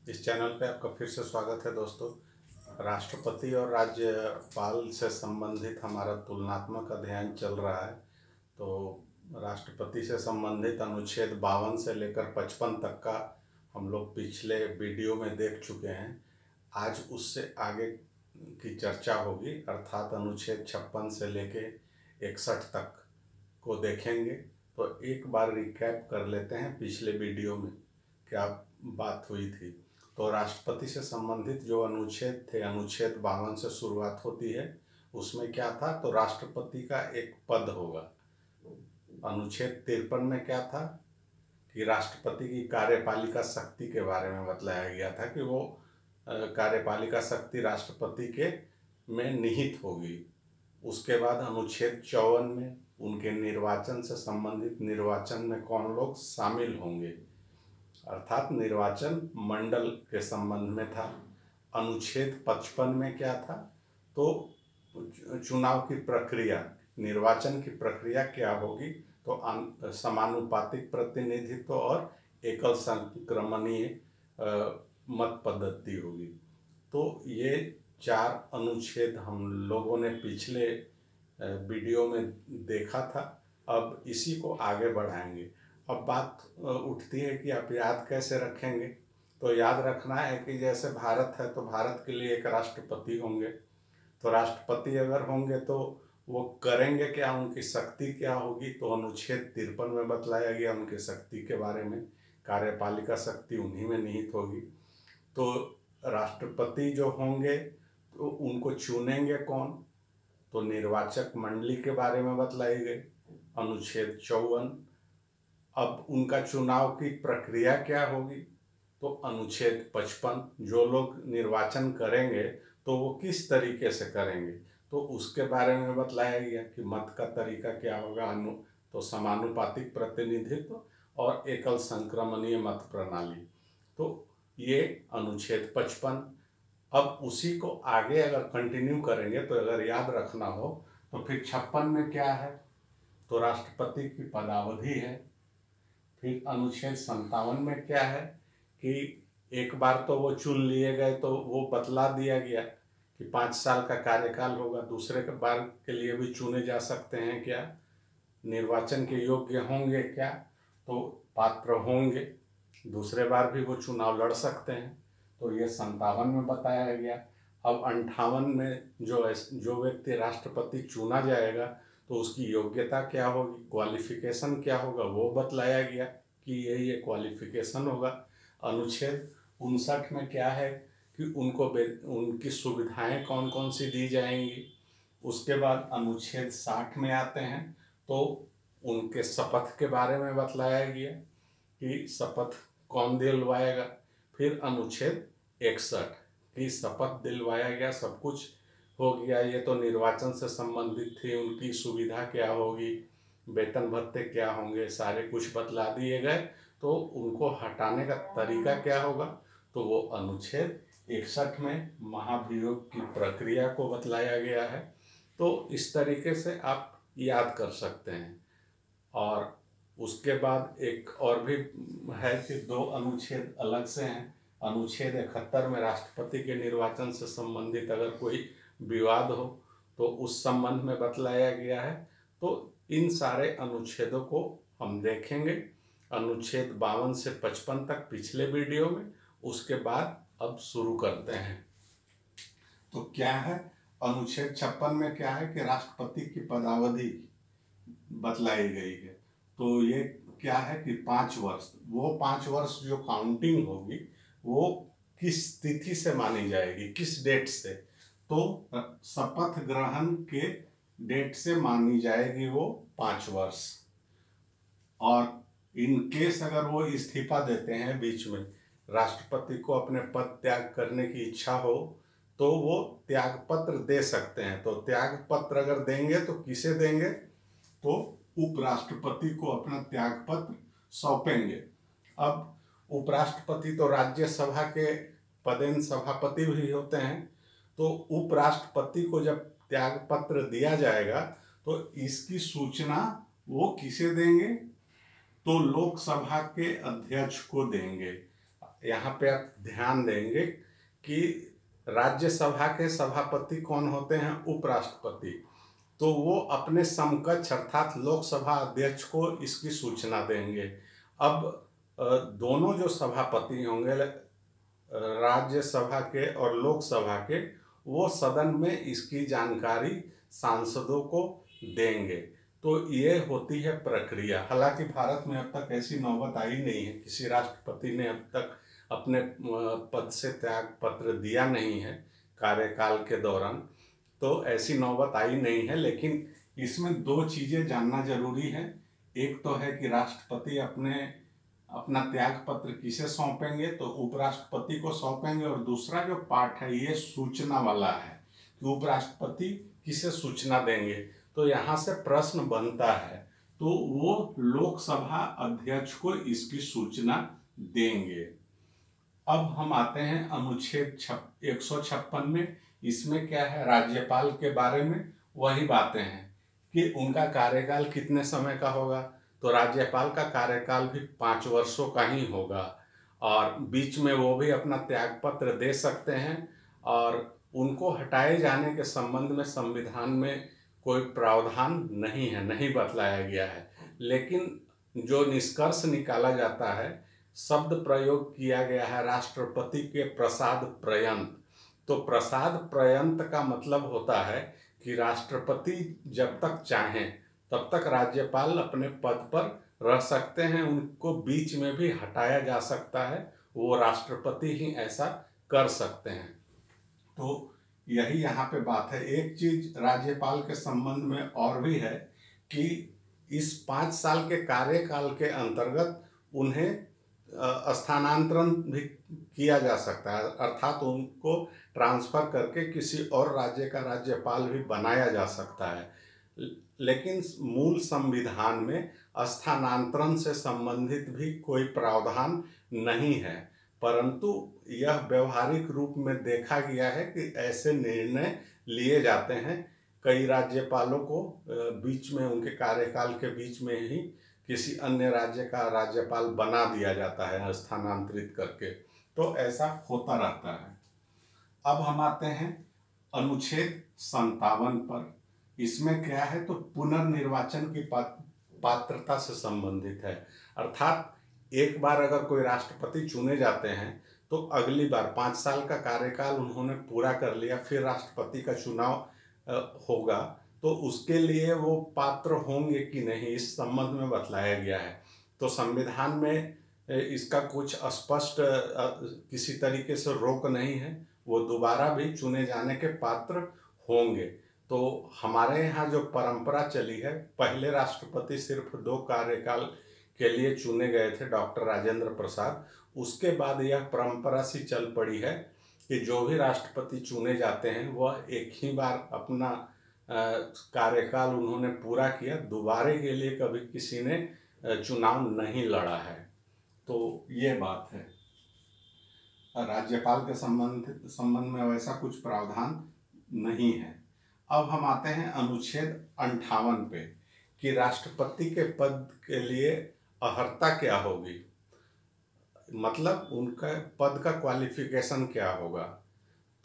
इस चैनल पे आपका फिर से स्वागत है दोस्तों। राष्ट्रपति और राज्यपाल से संबंधित हमारा तुलनात्मक अध्ययन चल रहा है। तो राष्ट्रपति से संबंधित अनुच्छेद 52 से लेकर 55 तक का हम लोग पिछले वीडियो में देख चुके हैं। आज उससे आगे की चर्चा होगी, अर्थात अनुच्छेद 56 से लेके 61 तक को देखेंगे। तो एक बार रिकैप कर लेते हैं पिछले वीडियो में क्या बात हुई थी। तो राष्ट्रपति से संबंधित जो अनुच्छेद थे, अनुच्छेद 52 से शुरुआत होती है। उसमें क्या था, तो राष्ट्रपति का एक पद होगा। अनुच्छेद 53 में क्या था कि राष्ट्रपति की कार्यपालिका शक्ति के बारे में बतलाया गया था कि वो कार्यपालिका शक्ति राष्ट्रपति के में निहित होगी। उसके बाद अनुच्छेद 54 में उनके निर्वाचन से संबंधित निर्वाचन में कौन लोग शामिल होंगे, अर्थात निर्वाचन मंडल के संबंध में था। अनुच्छेद 55 में क्या था, तो चुनाव की प्रक्रिया, निर्वाचन की प्रक्रिया क्या होगी, तो समानुपातिक प्रतिनिधित्व और एकल संक्रमणीय मत पद्धति होगी। तो ये 4 अनुच्छेद हम लोगों ने पिछले वीडियो में देखा था। अब इसी को आगे बढ़ाएंगे। अब बात उठती है कि आप याद कैसे रखेंगे। तो याद रखना है कि जैसे भारत है तो भारत के लिए एक राष्ट्रपति होंगे। तो राष्ट्रपति अगर होंगे तो वो करेंगे क्या, उनकी शक्ति क्या होगी, तो अनुच्छेद 53 में बतलाया गया उनकी शक्ति के बारे में। कार्यपालिका शक्ति उन्हीं में निहित होगी। तो राष्ट्रपति जो होंगे तो उनको चुनेंगे कौन, तो निर्वाचक मंडली के बारे में बतलाई गई, अनुच्छेद 54। अब उनका चुनाव की प्रक्रिया क्या होगी, तो अनुच्छेद 55। जो लोग निर्वाचन करेंगे तो वो किस तरीके से करेंगे, तो उसके बारे में बतलाया गया कि मत का तरीका क्या होगा, तो समानुपातिक प्रतिनिधित्व और एकल संक्रमणीय मत प्रणाली। तो ये अनुच्छेद 55। अब उसी को आगे अगर कंटिन्यू करेंगे तो अगर याद रखना हो तो फिर 56 में क्या है, तो राष्ट्रपति की पदावधि है। फिर अनुच्छेद 57 में क्या है कि एक बार तो वो चुन लिए गए तो वो बतला दिया गया कि 5 साल का कार्यकाल होगा। दूसरे के बार के लिए भी चुने जा सकते हैं क्या, निर्वाचन के योग्य होंगे क्या, तो पात्र होंगे, दूसरे बार भी वो चुनाव लड़ सकते हैं। तो ये 57 में बताया गया। अब 58 में जो व्यक्ति राष्ट्रपति चुना जाएगा तो उसकी योग्यता क्या होगी, क्वालिफिकेशन क्या होगा, वो बतलाया गया कि ये क्वालिफिकेशन होगा। अनुच्छेद 59 में क्या है कि उनको उनकी सुविधाएं कौन कौन सी दी जाएंगी। उसके बाद अनुच्छेद 60 में आते हैं तो उनके शपथ के बारे में बतलाया गया कि शपथ कौन दिलवाएगा। फिर अनुच्छेद 61 की शपथ दिलवाया गया, सब कुछ हो गया। ये तो निर्वाचन से संबंधित थी, उनकी सुविधा क्या होगी, वेतन भत्ते क्या होंगे, सारे कुछ बतला दिए गए। तो उनको हटाने का तरीका क्या होगा, तो वो अनुच्छेद 61 में महाभियोग की प्रक्रिया को बतलाया गया है। तो इस तरीके से आप याद कर सकते हैं। और उसके बाद एक और भी है कि 2 अनुच्छेद अलग से हैं। अनुच्छेद 71 में राष्ट्रपति के निर्वाचन से संबंधित अगर कोई विवाद हो तो उस संबंध में बतलाया गया है। तो इन सारे अनुच्छेदों को हम देखेंगे, अनुच्छेद 52 से 55 तक पिछले वीडियो में। उसके बाद अब शुरू करते हैं। तो क्या है, अनुच्छेद 56 में क्या है कि राष्ट्रपति की पदावधि बतलाई गई है। तो ये क्या है कि 5 वर्ष, वो 5 वर्ष जो काउंटिंग होगी वो किस तिथि से मानी जाएगी, किस डेट से, तो शपथ ग्रहण के डेट से मानी जाएगी वो 5 वर्ष। और इन केस अगर वो इस्तीफा देते हैं बीच में, राष्ट्रपति को अपने पद त्याग करने की इच्छा हो तो वो त्याग पत्र दे सकते हैं। तो त्याग पत्र अगर देंगे तो किसे देंगे, तो उपराष्ट्रपति को अपना त्याग पत्र सौंपेंगे। अब उपराष्ट्रपति तो राज्यसभा के पदेन सभापति भी होते हैं। तो उपराष्ट्रपति को जब त्याग पत्र दिया जाएगा तो इसकी सूचना वो किसे देंगे, तो लोकसभा के अध्यक्ष को देंगे। यहाँ पे आप ध्यान देंगे कि राज्यसभा के सभापति कौन होते हैं? उपराष्ट्रपति। तो वो अपने समकक्ष अर्थात लोकसभा अध्यक्ष को इसकी सूचना देंगे। अब दोनों जो सभापति होंगे राज्यसभा के और लोकसभा के, वो सदन में इसकी जानकारी सांसदों को देंगे। तो ये होती है प्रक्रिया। हालांकि भारत में अब तक ऐसी नौबत आई नहीं है, किसी राष्ट्रपति ने अब तक अपने पद से त्याग पत्र दिया नहीं है कार्यकाल के दौरान, तो ऐसी नौबत आई नहीं है। लेकिन इसमें दो चीज़ें जानना जरूरी है। एक तो है कि राष्ट्रपति अपना त्याग पत्र किसे सौंपेंगे, तो उपराष्ट्रपति को सौंपेंगे। और दूसरा जो पार्ट है ये सूचना वाला है कि उपराष्ट्रपति किसे सूचना देंगे। तो यहाँ से प्रश्न बनता है, तो वो लोकसभा अध्यक्ष को इसकी सूचना देंगे। अब हम आते हैं अनुच्छेद 156 में। इसमें क्या है? राज्यपाल के बारे में वही बातें हैं कि उनका कार्यकाल कितने समय का होगा। तो राज्यपाल का कार्यकाल भी 5 वर्षों का ही होगा और बीच में वो भी अपना त्यागपत्र दे सकते हैं। और उनको हटाए जाने के संबंध में संविधान में कोई प्रावधान नहीं है, नहीं बतलाया गया है। लेकिन जो निष्कर्ष निकाला जाता है, शब्द प्रयोग किया गया है राष्ट्रपति के प्रसाद पर्यंत। तो प्रसाद पर्यंत का मतलब होता है कि राष्ट्रपति जब तक चाहें तब तक राज्यपाल अपने पद पर रह सकते हैं, उनको बीच में भी हटाया जा सकता है, वो राष्ट्रपति ही ऐसा कर सकते हैं। तो यही यहाँ पे बात है। एक चीज राज्यपाल के संबंध में और भी है कि इस 5 साल के कार्यकाल के अंतर्गत उन्हें स्थानांतरण भी किया जा सकता है, अर्थात उनको ट्रांसफर करके किसी और राज्य का राज्यपाल भी बनाया जा सकता है। लेकिन मूल संविधान में स्थानांतरण से संबंधित भी कोई प्रावधान नहीं है, परंतु यह व्यवहारिक रूप में देखा गया है कि ऐसे निर्णय लिए जाते हैं। कई राज्यपालों को बीच में, उनके कार्यकाल के बीच में ही किसी अन्य राज्य का राज्यपाल बना दिया जाता है स्थानांतरित करके। तो ऐसा होता रहता है। अब हम आते हैं अनुच्छेद 57 पर। इसमें क्या है? तो पुनर्निर्वाचन की पात्रता से संबंधित है। अर्थात एक बार अगर कोई राष्ट्रपति चुने जाते हैं तो अगली बार 5 साल का कार्यकाल उन्होंने पूरा कर लिया, फिर राष्ट्रपति का चुनाव होगा, तो उसके लिए वो पात्र होंगे कि नहीं, इस संबंध में बतलाया गया है। तो संविधान में इसका कुछ स्पष्ट किसी तरीके से रोक नहीं है, वो दोबारा भी चुने जाने के पात्र होंगे। तो हमारे यहाँ जो परंपरा चली है, पहले राष्ट्रपति सिर्फ 2 कार्यकाल के लिए चुने गए थे, डॉक्टर राजेंद्र प्रसाद। उसके बाद यह परंपरा सी चल पड़ी है कि जो भी राष्ट्रपति चुने जाते हैं वह एक ही बार अपना कार्यकाल उन्होंने पूरा किया, दोबारा के लिए कभी किसी ने चुनाव नहीं लड़ा है। तो ये बात है। राज्यपाल के संबंध में वैसा कुछ प्रावधान नहीं है। अब हम आते हैं अनुच्छेद 58 पे कि राष्ट्रपति के पद के लिए अर्हता क्या होगी, मतलब उनका पद का क्वालिफिकेशन क्या होगा।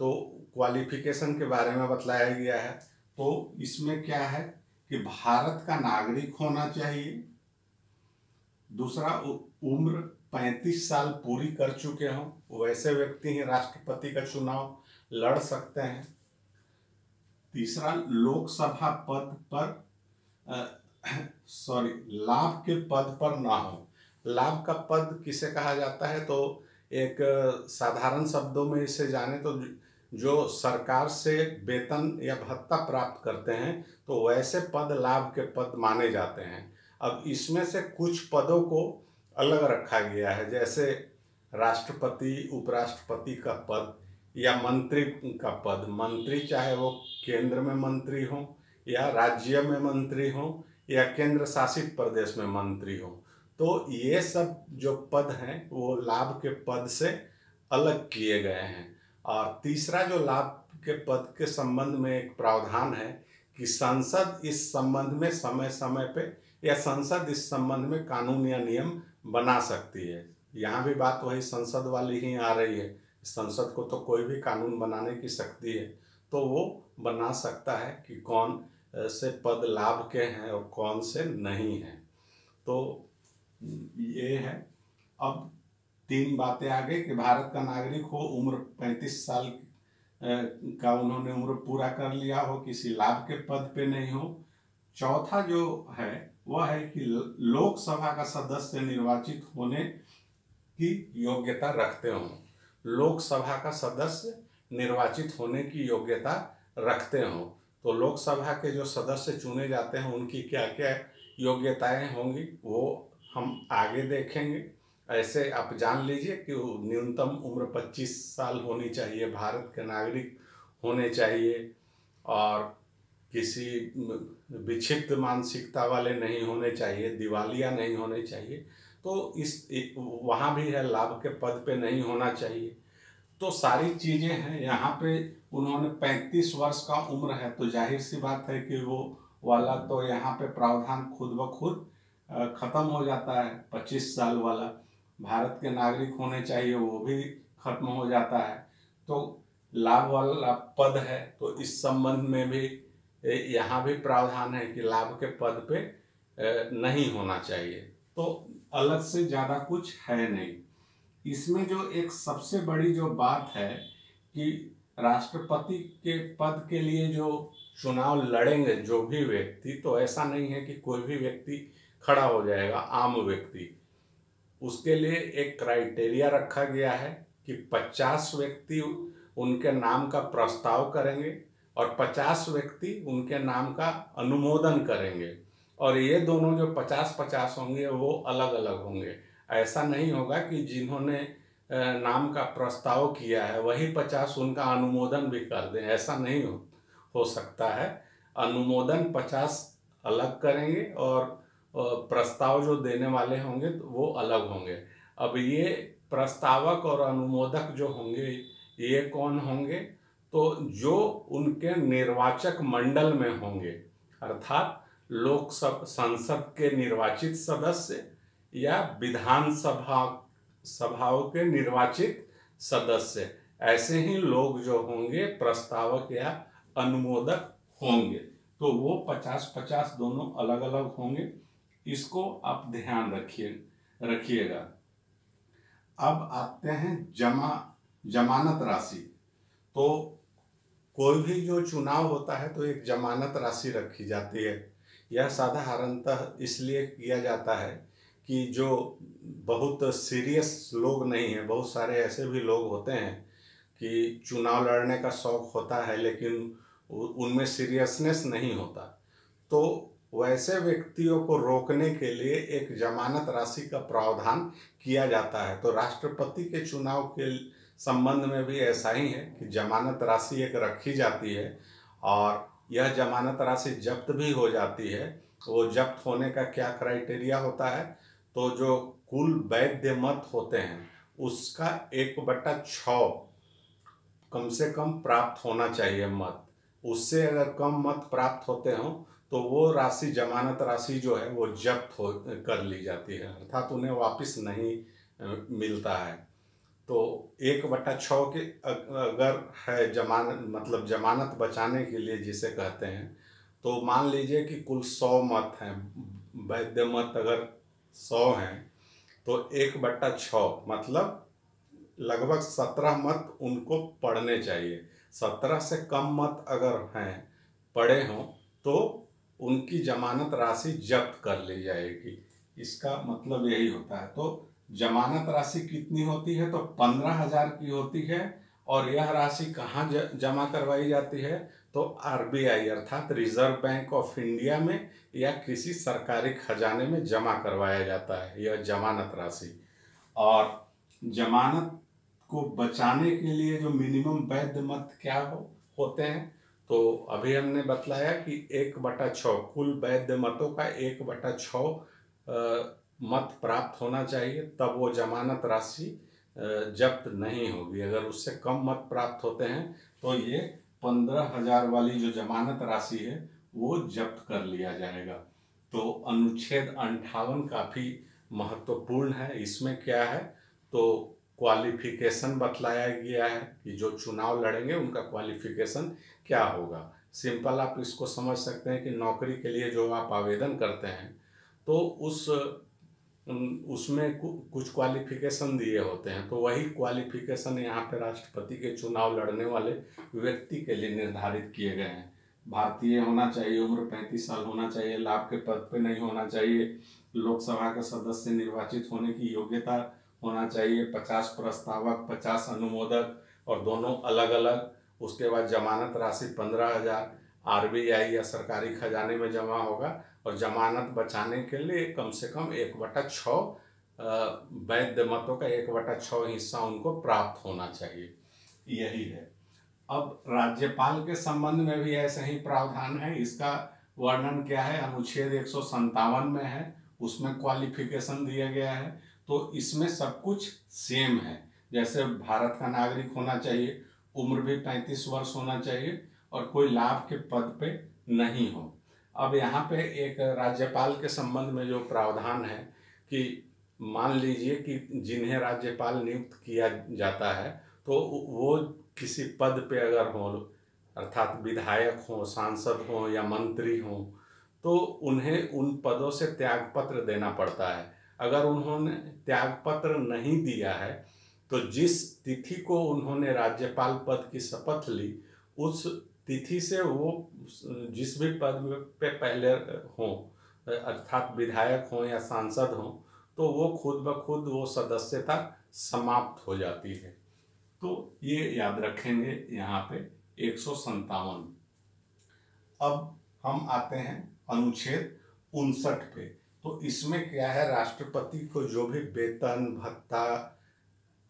तो क्वालिफिकेशन के बारे में बतलाया गया है। तो इसमें क्या है कि भारत का नागरिक होना चाहिए। दूसरा, उम्र 35 साल पूरी कर चुके हों, वैसे व्यक्ति ही राष्ट्रपति का चुनाव लड़ सकते हैं। तीसरा, लोकसभा पद पर लाभ के पद पर ना हो। लाभ का पद किसे कहा जाता है? तो एक साधारण शब्दों में इसे जाने तो जो सरकार से वेतन या भत्ता प्राप्त करते हैं, तो वैसे पद लाभ के पद माने जाते हैं। अब इसमें से कुछ पदों को अलग रखा गया है, जैसे राष्ट्रपति, उपराष्ट्रपति का पद या मंत्री का पद। मंत्री चाहे वो केंद्र में मंत्री हो या राज्य में मंत्री हो या केंद्र शासित प्रदेश में मंत्री हो, तो ये सब जो पद हैं वो लाभ के पद से अलग किए गए हैं। और तीसरा, जो लाभ के पद के संबंध में एक प्रावधान है कि संसद इस संबंध में समय समय पे या संसद इस संबंध में कानून या नियम बना सकती है। यहाँ भी बात वही संसद वाली ही आ रही है। संसद को तो कोई भी कानून बनाने की शक्ति है, तो वो बना सकता है कि कौन से पद लाभ के हैं और कौन से नहीं हैं। तो ये है। अब 3 बातें आ गई कि भारत का नागरिक हो, उम्र 35 साल का उन्होंने उम्र पूरा कर लिया हो, किसी लाभ के पद पे नहीं हो। चौथा जो है वह है कि लोकसभा का सदस्य निर्वाचित होने की योग्यता रखते हों। लोकसभा का सदस्य निर्वाचित होने की योग्यता रखते हों। तो लोकसभा के जो सदस्य चुने जाते हैं उनकी क्या क्या योग्यताएं होंगी वो हम आगे देखेंगे। ऐसे आप जान लीजिए कि न्यूनतम उम्र 25 साल होनी चाहिए, भारत के नागरिक होने चाहिए, और किसी विक्षिप्त मानसिकता वाले नहीं होने चाहिए, दिवालिया नहीं होने चाहिए। तो वहाँ भी है, लाभ के पद पे नहीं होना चाहिए। तो सारी चीज़ें हैं। यहाँ पे उन्होंने 35 वर्ष का उम्र है, तो जाहिर सी बात है कि वो वाला तो यहाँ पे प्रावधान खुद ब खुद ख़त्म हो जाता है। 25 साल वाला भारत के नागरिक होने चाहिए, वो भी खत्म हो जाता है। तो लाभ वाला पद है, तो इस संबंध में भी यहाँ भी प्रावधान है कि लाभ के पद पे नहीं होना चाहिए। तो अलग से ज़्यादा कुछ है नहीं। इसमें जो एक सबसे बड़ी जो बात है कि राष्ट्रपति के पद के लिए जो चुनाव लड़ेंगे जो भी व्यक्ति, तो ऐसा नहीं है कि कोई भी व्यक्ति खड़ा हो जाएगा, आम व्यक्ति। उसके लिए एक क्राइटेरिया रखा गया है कि 50 व्यक्ति उनके नाम का प्रस्ताव करेंगे और 50 व्यक्ति उनके नाम का अनुमोदन करेंगे। और ये दोनों जो 50-50 होंगे वो अलग अलग होंगे। ऐसा नहीं होगा कि जिन्होंने नाम का प्रस्ताव किया है वही 50 उनका अनुमोदन भी कर दें, ऐसा नहीं हो सकता है। अनुमोदन 50 अलग करेंगे और प्रस्ताव जो देने वाले होंगे तो वो अलग होंगे। अब ये प्रस्तावक और अनुमोदक जो होंगे ये कौन होंगे? तो जो उनके निर्वाचक मंडल में होंगे, अर्थात लोकसभा संसद के निर्वाचित सदस्य या सभाओं के निर्वाचित सदस्य, ऐसे ही लोग जो होंगे प्रस्तावक या अनुमोदक होंगे। तो वो 50-50 दोनों अलग अलग होंगे। इसको आप ध्यान रखिएगा। अब आते हैं जमानत राशि। तो कोई भी जो चुनाव होता है तो एक जमानत राशि रखी जाती है। यह साधारणतः इसलिए किया जाता है कि जो बहुत सीरियस लोग नहीं हैं, बहुत सारे ऐसे भी लोग होते हैं कि चुनाव लड़ने का शौक़ होता है लेकिन उनमें सीरियसनेस नहीं होता, तो वैसे व्यक्तियों को रोकने के लिए एक जमानत राशि का प्रावधान किया जाता है। तो राष्ट्रपति के चुनाव के संबंध में भी ऐसा ही है कि जमानत राशि एक रखी जाती है, और यह जमानत राशि जब्त भी हो जाती है। वो जब्त होने का क्या क्राइटेरिया होता है? तो जो कुल वैध मत होते हैं उसका 1/6 कम से कम प्राप्त होना चाहिए मत। उससे अगर कम मत प्राप्त होते हों तो वो राशि, जमानत राशि जो है वो जब्त कर ली जाती है, अर्थात उन्हें वापस नहीं मिलता है। तो 1/6 के अगर है जमानत बचाने के लिए जिसे कहते हैं, तो मान लीजिए कि कुल 100 मत हैं, वैध मत अगर 100 हैं तो 1/6 मतलब लगभग 17 मत उनको पढ़ने चाहिए। 17 से कम मत अगर हैं पढ़े हों तो उनकी जमानत राशि जब्त कर ली जाएगी। इसका मतलब यही होता है। तो जमानत राशि कितनी होती है? तो 15,000 की होती है। और यह राशि कहाँ जमा करवाई जाती है? तो RBI अर्थात रिजर्व बैंक ऑफ इंडिया में या किसी सरकारी खजाने में जमा करवाया जाता है यह जमानत राशि। और जमानत को बचाने के लिए जो मिनिमम वैध मत क्या होते हैं, तो अभी हमने बतलाया कि 1/6 कुल वैध मतों का 1/6 मत प्राप्त होना चाहिए, तब वो जमानत राशि जब्त नहीं होगी। अगर उससे कम मत प्राप्त होते हैं तो ये 15,000 वाली जो जमानत राशि है वो जब्त कर लिया जाएगा। तो अनुच्छेद 58 काफ़ी महत्वपूर्ण है। इसमें क्या है? तो क्वालिफिकेशन बतलाया गया है कि जो चुनाव लड़ेंगे उनका क्वालिफिकेशन क्या होगा। सिंपल आप इसको समझ सकते हैं कि नौकरी के लिए जो आप आवेदन करते हैं तो उसमें कुछ क्वालिफिकेशन दिए होते हैं, तो वही क्वालिफिकेशन यहाँ पे राष्ट्रपति के चुनाव लड़ने वाले व्यक्ति के लिए निर्धारित किए गए हैं। भारतीय होना चाहिए, उम्र 35 साल होना चाहिए, लाभ के पद पे नहीं होना चाहिए, लोकसभा के सदस्य निर्वाचित होने की योग्यता होना चाहिए, 50 प्रस्तावक 50 अनुमोदक और दोनों अलग अलग। उसके बाद जमानत राशि 15,000 RBI या सरकारी खजाने में जमा होगा और जमानत बचाने के लिए कम से कम 1/6 वैध मतों का 1/6 हिस्सा उनको प्राप्त होना चाहिए। यही है। अब राज्यपाल के संबंध में भी ऐसे ही प्रावधान है। इसका वर्णन क्या है, अनुच्छेद 157 में है, उसमें क्वालिफिकेशन दिया गया है। तो इसमें सब कुछ सेम है, जैसे भारत का नागरिक होना चाहिए, उम्र भी 35 वर्ष होना चाहिए और कोई लाभ के पद पे नहीं हो। अब यहाँ पे एक राज्यपाल के संबंध में जो प्रावधान है कि मान लीजिए कि जिन्हें राज्यपाल नियुक्त किया जाता है तो वो किसी पद पे अगर हो, अर्थात विधायक हो, सांसद हो या मंत्री हो, तो उन्हें उन पदों से त्यागपत्र देना पड़ता है। अगर उन्होंने त्यागपत्र नहीं दिया है तो जिस तिथि को उन्होंने राज्यपाल पद की शपथ ली उस तिथि से वो जिस भी पद पे पहले हों, अर्थात विधायक हों या सांसद हों, तो वो खुद ब खुद वो सदस्यता समाप्त हो जाती है। तो ये याद रखेंगे यहाँ पे 157। अब हम आते हैं अनुच्छेद 59 पे। तो इसमें क्या है, राष्ट्रपति को जो भी वेतन भत्ता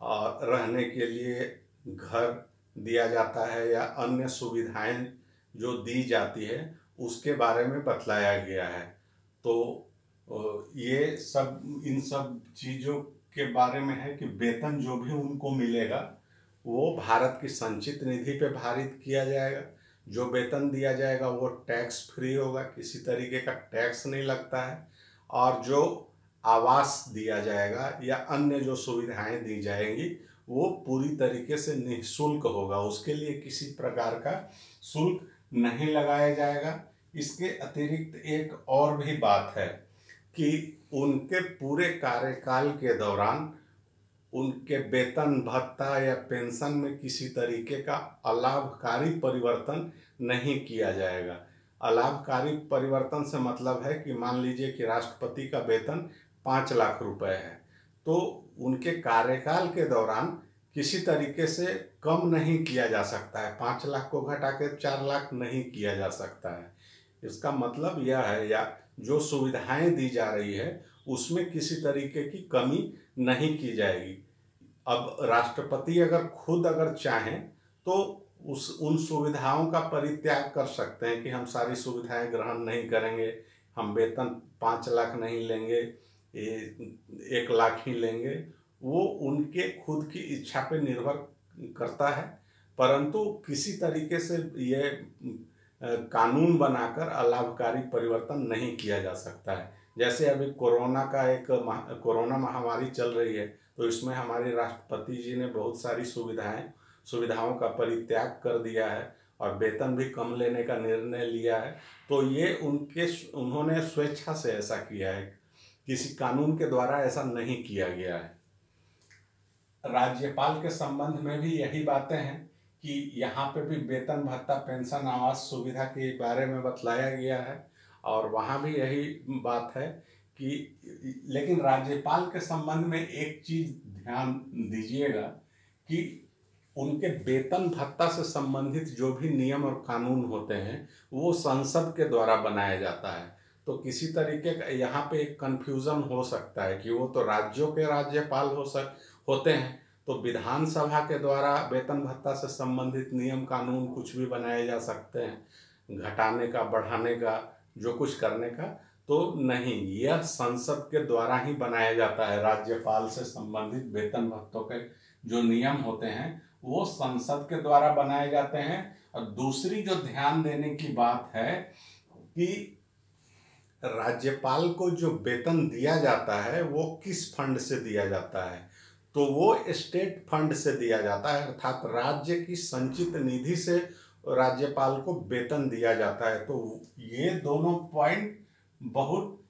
और रहने के लिए घर दिया जाता है या अन्य सुविधाएं जो दी जाती है उसके बारे में बतलाया गया है। तो ये सब इन सब चीज़ों के बारे में है कि वेतन जो भी उनको मिलेगा वो भारत की संचित निधि पे भारित किया जाएगा। जो वेतन दिया जाएगा वो टैक्स फ्री होगा, किसी तरीके का टैक्स नहीं लगता है। और जो आवास दिया जाएगा या अन्य जो सुविधाएं दी जाएंगी वो पूरी तरीके से निःशुल्क होगा, उसके लिए किसी प्रकार का शुल्क नहीं लगाया जाएगा। इसके अतिरिक्त एक और भी बात है कि उनके पूरे कार्यकाल के दौरान उनके वेतन भत्ता या पेंशन में किसी तरीके का अलाभकारी परिवर्तन नहीं किया जाएगा। अलाभकारी परिवर्तन से मतलब है कि मान लीजिए कि राष्ट्रपति का वेतन 5 लाख रुपए है, तो उनके कार्यकाल के दौरान किसी तरीके से कम नहीं किया जा सकता है। 5 लाख को घटा के 4 लाख नहीं किया जा सकता है। इसका मतलब यह है, या जो सुविधाएं दी जा रही है उसमें किसी तरीके की कमी नहीं की जाएगी। अब राष्ट्रपति अगर खुद अगर चाहें तो उन सुविधाओं का परित्याग कर सकते हैं कि हम सारी सुविधाएं ग्रहण नहीं करेंगे, हम वेतन 5 लाख नहीं लेंगे, 1 लाख ही लेंगे। वो उनके खुद की इच्छा पे निर्भर करता है, परंतु किसी तरीके से ये कानून बनाकर अलाभकारी परिवर्तन नहीं किया जा सकता है। जैसे अभी कोरोना महामारी चल रही है, तो इसमें हमारे राष्ट्रपति जी ने बहुत सारी सुविधाओं का परित्याग कर दिया है और वेतन भी कम लेने का निर्णय लिया है। तो ये उन्होंने स्वेच्छा से ऐसा किया है, किसी कानून के द्वारा ऐसा नहीं किया गया है। राज्यपाल के संबंध में भी यही बातें हैं कि यहाँ पे भी वेतन भत्ता पेंशन आवास सुविधा के बारे में बतलाया गया है और वहाँ भी यही बात है कि, लेकिन राज्यपाल के संबंध में एक चीज ध्यान दीजिएगा कि उनके वेतन भत्ता से संबंधित जो भी नियम और कानून होते हैं वो संसद के द्वारा बनाया जाता है। तो किसी तरीके का यहाँ पे एक कन्फ्यूज़न हो सकता है कि वो तो राज्यों के राज्यपाल होते हैं, तो विधानसभा के द्वारा वेतन भत्ता से संबंधित नियम कानून कुछ भी बनाए जा सकते हैं, घटाने का, बढ़ाने का, जो कुछ करने का। तो नहीं, यह संसद के द्वारा ही बनाया जाता है। राज्यपाल से संबंधित वेतन भत्तों के जो नियम होते हैं वो संसद के द्वारा बनाए जाते हैं। और दूसरी जो ध्यान देने की बात है कि राज्यपाल को जो वेतन दिया जाता है वो किस फंड से दिया जाता है। तो वो स्टेट फंड से दिया जाता है, अर्थात राज्य की संचित निधि से राज्यपाल को वेतन दिया जाता है। तो ये दोनों पॉइंट बहुत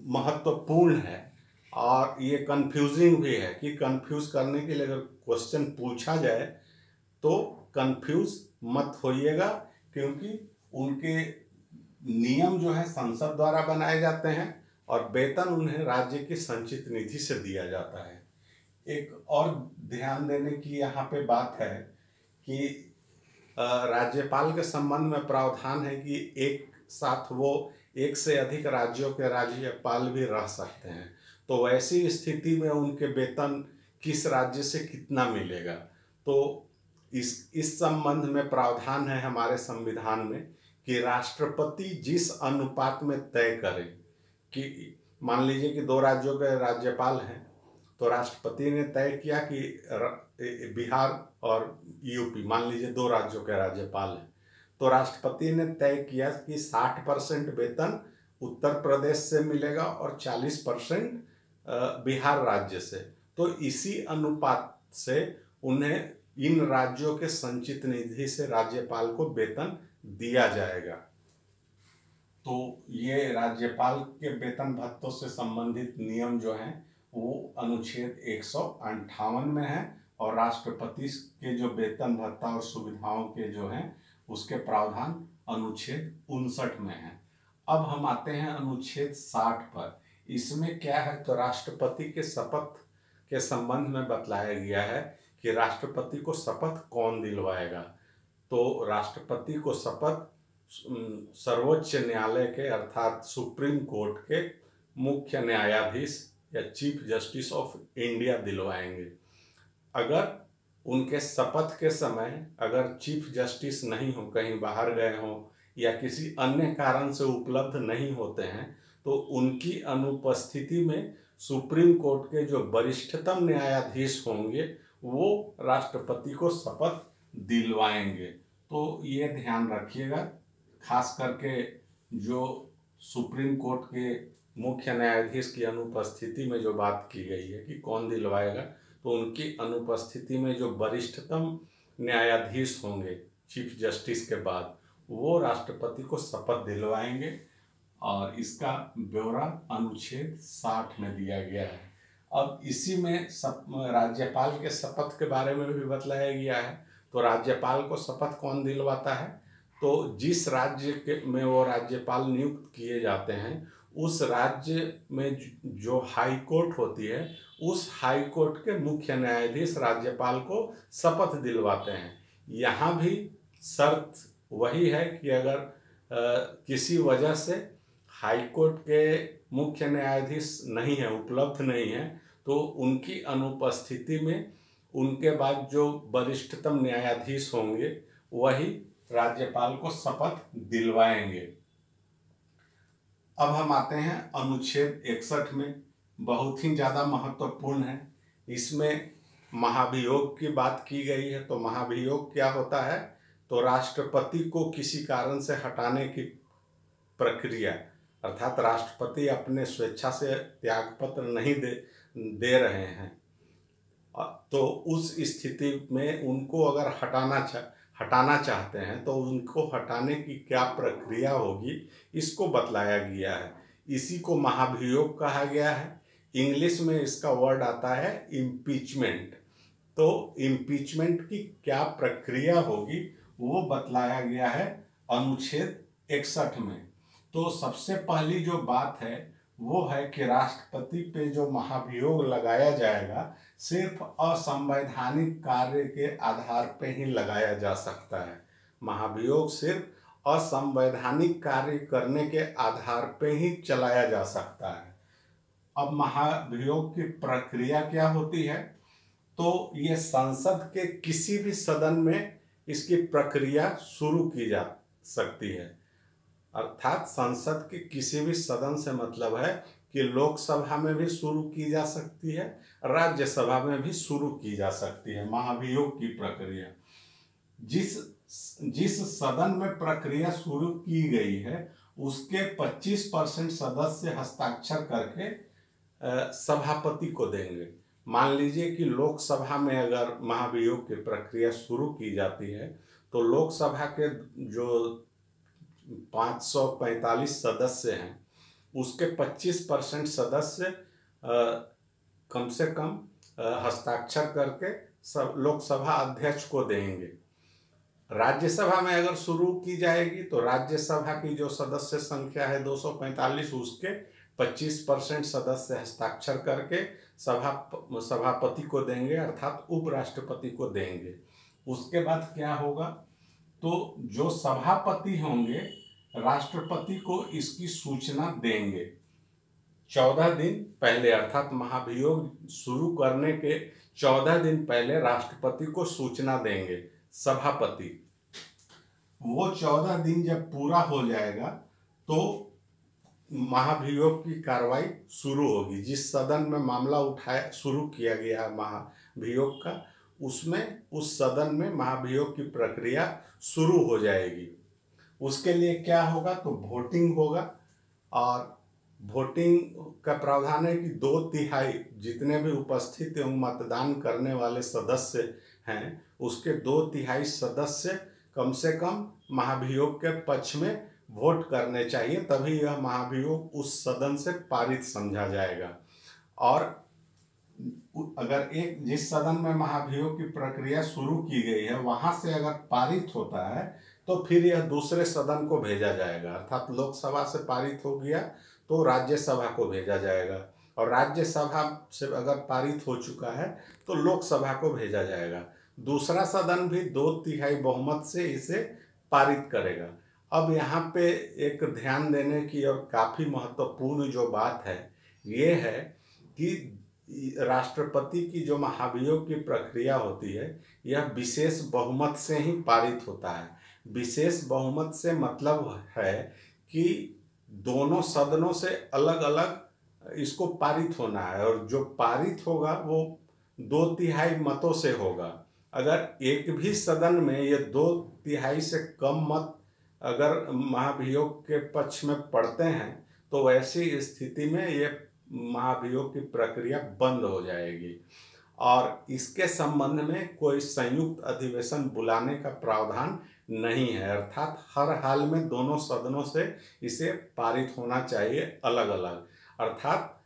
महत्वपूर्ण है और ये कंफ्यूजिंग भी है कि कंफ्यूज करने के लिए अगर क्वेश्चन पूछा जाए तो कंफ्यूज मत होइएगा, क्योंकि उनके नियम जो है संसद द्वारा बनाए जाते हैं और वेतन उन्हें राज्य की संचित निधि से दिया जाता है। एक और ध्यान देने की यहाँ पे बात है कि राज्यपाल के संबंध में प्रावधान है कि एक साथ वो एक से अधिक राज्यों के राज्यपाल भी रह सकते हैं। तो वैसी स्थिति में उनके वेतन किस राज्य से कितना मिलेगा, तो इस संबंध में प्रावधान है हमारे संविधान में कि राष्ट्रपति जिस अनुपात में तय करे कि मान लीजिए कि 2 राज्यों के राज्यपाल हैं, तो राष्ट्रपति ने तय किया कि बिहार और यूपी मान लीजिए 2 राज्यों के राज्यपाल हैं, तो राष्ट्रपति ने तय किया कि 60% वेतन उत्तर प्रदेश से मिलेगा और 40% बिहार राज्य से। तो इसी अनुपात से उन्हें इन राज्यों के संचित निधि से राज्यपाल को वेतन दिया जाएगा। तो ये राज्यपाल के वेतन भत्तों से संबंधित नियम जो हैं वो अनुच्छेद 158 में है और राष्ट्रपति के जो वेतन भत्ता और सुविधाओं के जो हैं उसके प्रावधान अनुच्छेद 59 में है। अब हम आते हैं अनुच्छेद 60 पर। इसमें क्या है, तो राष्ट्रपति के शपथ के संबंध में बतलाया गया है कि राष्ट्रपति को शपथ कौन दिलवाएगा। तो राष्ट्रपति को शपथ सर्वोच्च न्यायालय के अर्थात सुप्रीम कोर्ट के मुख्य न्यायाधीश या चीफ जस्टिस ऑफ इंडिया दिलवाएंगे। अगर उनके शपथ के समय अगर चीफ जस्टिस नहीं हो, कहीं बाहर गए हों या किसी अन्य कारण से उपलब्ध नहीं होते हैं, तो उनकी अनुपस्थिति में सुप्रीम कोर्ट के जो वरिष्ठतम न्यायाधीश होंगे वो राष्ट्रपति को शपथ दिलवाएंगे। तो ये ध्यान रखिएगा, खास करके जो सुप्रीम कोर्ट के मुख्य न्यायाधीश की अनुपस्थिति में जो बात की गई है कि कौन दिलवाएगा, तो उनकी अनुपस्थिति में जो वरिष्ठतम न्यायाधीश होंगे चीफ जस्टिस के बाद, वो राष्ट्रपति को शपथ दिलवाएंगे और इसका ब्यौरा अनुच्छेद 60 में दिया गया है। अब इसी में राज्यपाल के शपथ के बारे में भी बतलाया गया है। तो राज्यपाल को शपथ कौन दिलवाता है, तो जिस राज्य में वो राज्यपाल नियुक्त किए जाते हैं उस राज्य में जो हाई कोर्ट होती है उस हाई कोर्ट के मुख्य न्यायाधीश राज्यपाल को शपथ दिलवाते हैं। यहाँ भी शर्त वही है कि अगर किसी वजह से हाई कोर्ट के मुख्य न्यायाधीश नहीं है, उपलब्ध नहीं है, तो उनकी अनुपस्थिति में उनके बाद जो वरिष्ठतम न्यायाधीश होंगे वही राज्यपाल को शपथ दिलवाएंगे। अब हम आते हैं अनुच्छेद 61 में, बहुत ही ज़्यादा महत्वपूर्ण है। इसमें महाभियोग की बात की गई है। तो महाभियोग क्या होता है, तो राष्ट्रपति को किसी कारण से हटाने की प्रक्रिया, अर्थात राष्ट्रपति अपने स्वेच्छा से त्यागपत्र नहीं दे रहे हैं, तो उस स्थिति में उनको अगर हटाना चाहते हैं तो उनको हटाने की क्या प्रक्रिया होगी इसको बतलाया गया है। इसी को महाभियोग कहा गया है। इंग्लिश में इसका वर्ड आता है इम्पीचमेंट। तो इम्पीचमेंट की क्या प्रक्रिया होगी वो बतलाया गया है अनुच्छेद 61 में। तो सबसे पहली जो बात है वो है कि राष्ट्रपति पे जो महाभियोग लगाया जाएगा सिर्फ असंवैधानिक कार्य के आधार पे ही लगाया जा सकता है। महाभियोग सिर्फ असंवैधानिक कार्य करने के आधार पे ही चलाया जा सकता है। अब महाभियोग की प्रक्रिया क्या होती है, तो ये संसद के किसी भी सदन में इसकी प्रक्रिया शुरू की जा सकती है। अर्थात संसद के किसी भी सदन से मतलब है कि लोकसभा में भी शुरू की जा सकती है, राज्यसभा में भी शुरू की जा सकती है महाभियोग की प्रक्रिया। जिस सदन में प्रक्रिया शुरू की गई है उसके 25% सदस्य हस्ताक्षर करके सभापति को देंगे। मान लीजिए कि लोकसभा में अगर महाभियोग की प्रक्रिया शुरू की जाती है तो लोकसभा के जो 545 सदस्य हैं उसके 25% सदस्य कम से कम हस्ताक्षर करके सब लोकसभा अध्यक्ष को देंगे। राज्यसभा में अगर शुरू की जाएगी तो राज्यसभा की जो सदस्य संख्या है 245, उसके 25% सदस्य हस्ताक्षर करके सभापति को देंगे, अर्थात उपराष्ट्रपति को देंगे। उसके बाद क्या होगा, तो जो सभापति होंगे राष्ट्रपति को इसकी सूचना देंगे 14 दिन पहले, अर्थात महाभियोग शुरू करने के 14 दिन पहले राष्ट्रपति को सूचना देंगे सभापति। वो 14 दिन जब पूरा हो जाएगा तो महाभियोग की कार्रवाई शुरू होगी। जिस सदन में मामला उठाया शुरू किया गया है महाभियोग का, उसमें उस सदन में महाभियोग की प्रक्रिया शुरू हो जाएगी। उसके लिए क्या होगा, तो वोटिंग होगा, और वोटिंग का प्रावधान है कि 2/3 जितने भी उपस्थित एवं मतदान करने वाले सदस्य हैं उसके 2/3 सदस्य कम से कम महाभियोग के पक्ष में वोट करने चाहिए, तभी यह महाभियोग उस सदन से पारित समझा जाएगा। और अगर जिस सदन में महाभियोग की प्रक्रिया शुरू की गई है वहां से अगर पारित होता है तो फिर यह दूसरे सदन को भेजा जाएगा, अर्थात लोकसभा से पारित हो गया तो राज्यसभा को भेजा जाएगा, और राज्यसभा से अगर पारित हो चुका है तो लोकसभा को भेजा जाएगा। दूसरा सदन भी 2/3 बहुमत से इसे पारित करेगा। अब यहाँ पे एक ध्यान देने की और काफ़ी महत्वपूर्ण जो बात है ये है कि राष्ट्रपति की जो महाभियोग की प्रक्रिया होती है यह विशेष बहुमत से ही पारित होता है। विशेष बहुमत से मतलब है कि दोनों सदनों से अलग अलग इसको पारित होना है, और जो पारित होगा वो 2/3 मतों से होगा। अगर एक भी सदन में ये 2/3 से कम मत अगर महाभियोग के पक्ष में पड़ते हैं तो वैसी स्थिति में ये महाभियोग की प्रक्रिया बंद हो जाएगी, और इसके संबंध में कोई संयुक्त अधिवेशन बुलाने का प्रावधान नहीं है, अर्थात हर हाल में दोनों सदनों से इसे पारित होना चाहिए अलग अलग। अर्थात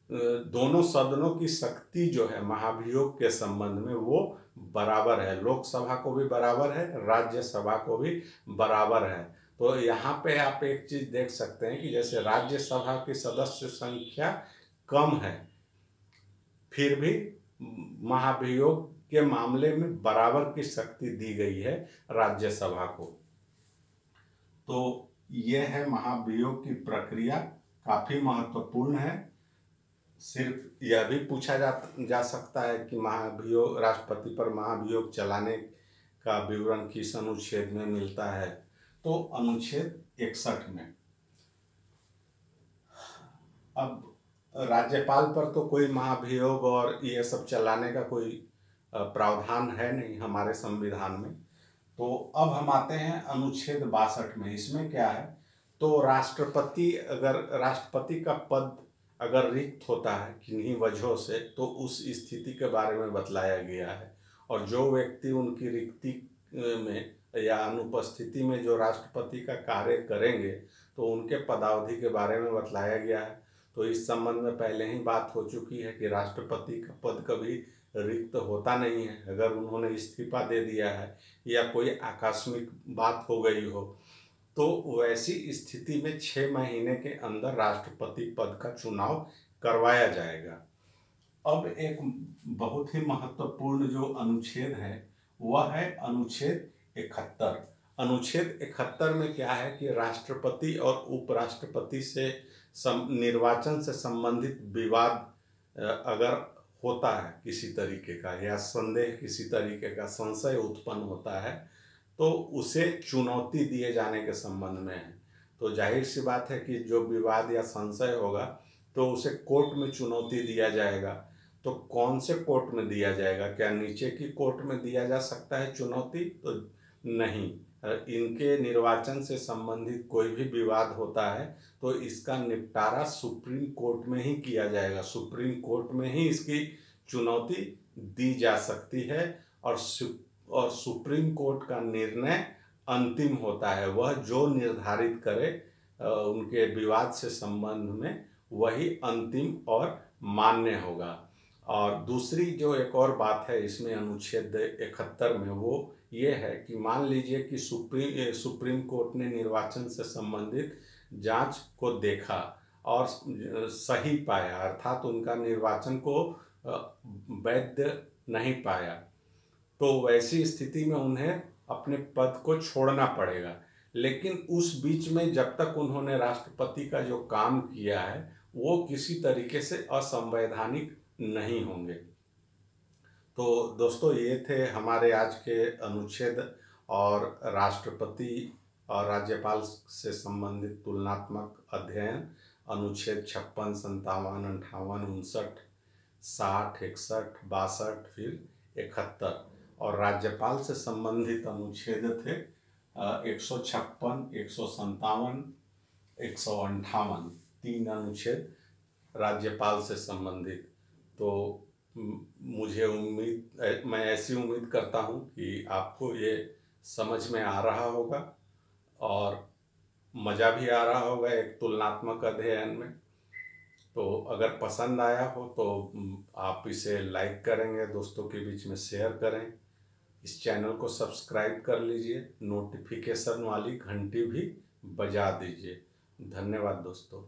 दोनों सदनों की शक्ति जो है महाभियोग के संबंध में वो बराबर है, लोकसभा को भी बराबर है, राज्यसभा को भी बराबर है। तो यहाँ पे आप एक चीज़ देख सकते हैं कि जैसे राज्यसभा की सदस्य संख्या कम है फिर भी महाभियोग के मामले में बराबर की शक्ति दी गई है राज्यसभा को। तो यह है महाभियोग की प्रक्रिया, काफ़ी महत्वपूर्ण है। सिर्फ यह भी पूछा जा सकता है कि महाभियोग राष्ट्रपति पर महाभियोग चलाने का विवरण किस अनुच्छेद में मिलता है, तो अनुच्छेद 61 में। अब राज्यपाल पर तो कोई महाभियोग और ये सब चलाने का कोई प्रावधान है नहीं हमारे संविधान में। तो अब हम आते हैं अनुच्छेद 62 में। इसमें क्या है, तो राष्ट्रपति का पद अगर रिक्त होता है किन्हीं वजहों से तो उस स्थिति के बारे में बतलाया गया है, और जो व्यक्ति उनकी रिक्ति में या अनुपस्थिति में जो राष्ट्रपति का कार्य करेंगे तो उनके पदावधि के बारे में बतलाया गया है। तो इस संबंध में पहले ही बात हो चुकी है कि राष्ट्रपति का पद कभी रिक्त होता नहीं है। अगर उन्होंने इस्तीफा दे दिया है या कोई आकस्मिक बात हो गई हो तो वैसी स्थिति में 6 महीने के अंदर राष्ट्रपति पद का चुनाव करवाया जाएगा। अब एक बहुत ही महत्वपूर्ण जो अनुच्छेद है वह है अनुच्छेद 71। अनुच्छेद 71 में क्या है कि राष्ट्रपति और उपराष्ट्रपति से निर्वाचन से संबंधित विवाद अगर होता है किसी तरीके का, या संदेह किसी तरीके का संशय उत्पन्न होता है तो उसे चुनौती दिए जाने के संबंध में है। तो जाहिर सी बात है कि जो विवाद या संशय होगा तो उसे कोर्ट में चुनौती दिया जाएगा। तो कौन से कोर्ट में दिया जाएगा, क्या नीचे की कोर्ट में दिया जा सकता है चुनौती? तो नहीं, इनके निर्वाचन से संबंधित कोई भी विवाद होता है तो इसका निपटारा सुप्रीम कोर्ट में ही किया जाएगा। सुप्रीम कोर्ट में ही इसकी चुनौती दी जा सकती है और सुप्रीम कोर्ट का निर्णय अंतिम होता है। वह जो निर्धारित करे उनके विवाद से संबंध में वही अंतिम और मान्य होगा। और दूसरी जो एक और बात है इसमें अनुच्छेद 71 में वो ये है कि मान लीजिए कि सुप्रीम कोर्ट ने निर्वाचन से संबंधित जांच को देखा और सही पाया, अर्थात उनका निर्वाचन को वैध नहीं पाया, तो वैसी स्थिति में उन्हें अपने पद को छोड़ना पड़ेगा। लेकिन उस बीच में जब तक उन्होंने राष्ट्रपति का जो काम किया है वो किसी तरीके से असंवैधानिक नहीं होंगे। तो दोस्तों ये थे हमारे आज के अनुच्छेद और राष्ट्रपति और राज्यपाल से संबंधित तुलनात्मक अध्ययन, अनुच्छेद 56, 57, 58, 59, 60, 61, 62 फिर 71। और राज्यपाल से संबंधित अनुच्छेद थे 156, 157, 158, 3 अनुच्छेद राज्यपाल से संबंधित। तो मैं ऐसी उम्मीद करता हूँ कि आपको ये समझ में आ रहा होगा और मज़ा भी आ रहा होगा एक तुलनात्मक अध्ययन में। तो अगर पसंद आया हो तो आप इसे लाइक करेंगे, दोस्तों के बीच में शेयर करें, इस चैनल को सब्सक्राइब कर लीजिए, नोटिफिकेशन वाली घंटी भी बजा दीजिए। धन्यवाद दोस्तों।